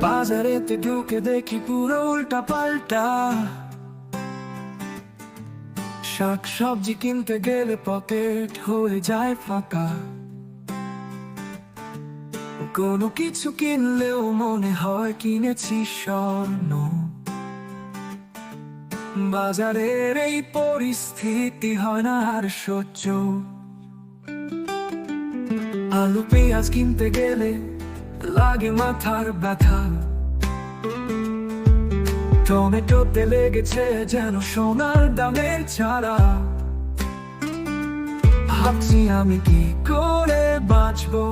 বাজারেতে ঢুকে দেখি পুরো উল্টা পাল্টা। শাক সবজি কিনতে গেলে পকেট হয়ে যায় ফাঁকা। কোনো কিছু কিনলেও মনে হয় কিনেছি স্বর্ণ। বাজারের এই পরিস্থিতি হয় না আর সহ্য। আলু পেঁয়াজ কিনতে গেলে লাগে মাথার ব্যথা। টমেটোতে লেগেছে যেন সোনার দামের ছাড়া। ভাবছি আমি কি করে বাঁচবো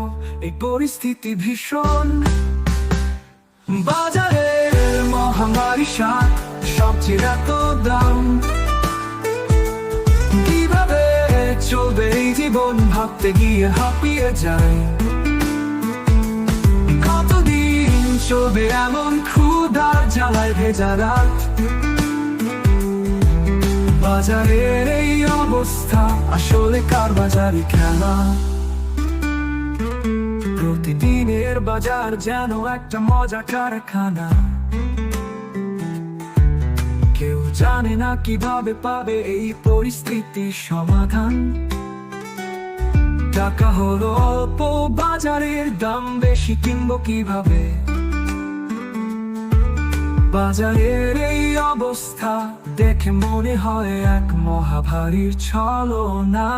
এই পরিস্থিতি ভীষণ। বাজারের মহামারী শাক সবজির এত দাম। কিভাবে চলবে এই জীবন ভাবতে গিয়ে হাঁপিয়ে যায়। কতদিন চলবে এমন ক্ষুধার জ্বালায় ভেজা রাত। বাজারের এই অবস্থা আসলে কার বাজারি খেলা। প্রতিদিনের বাজার যেন একটা মজা কারখানা। কেউ জানে না কিভাবে পাবে এই পরিস্থিতির সমাধান। টাকা হলো অল্প, বাজারের দাম বেশি, কিনবো কিভাবে? বাজারের এই অবস্থা দেখে মনে হয় এক মহাভারীর ছলনা।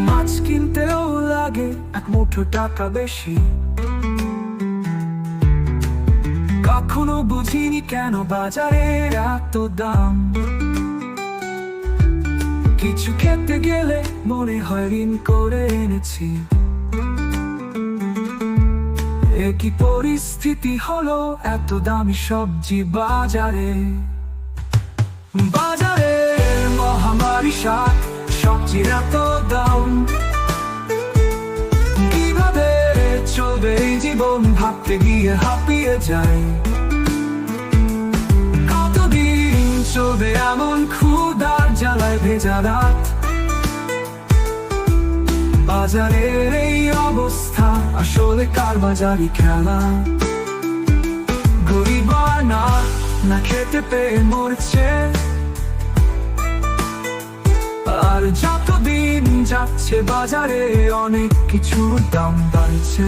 মাছ কিনতেও লাগে এক মুঠো টাকা বেশি। কখনো বুঝিনি কেন বাজারের এত দাম। কিছু খেতে গেলে মনে হয় ঋণ করে এনেছি। একই পরিস্থিতি হলো এত দামি সবজি বাজারে। বাজারের মহামারী শাক সবজির এত দাম। কিভাবে চলবে এই জীবন ভাবতে গিয়ে হাঁপিয়ে যায়। কতদিন চলবে এমন ক্ষুধার জ্বালায় ভেজা রাত। বাজারের এই অবস্থা আসলে কার বাজারি খেলা। গরিব না খেতে পেয়ে মরছে। আর যতদিন যাচ্ছে বাজারে অনেক কিছুর দাম বাড়ছে।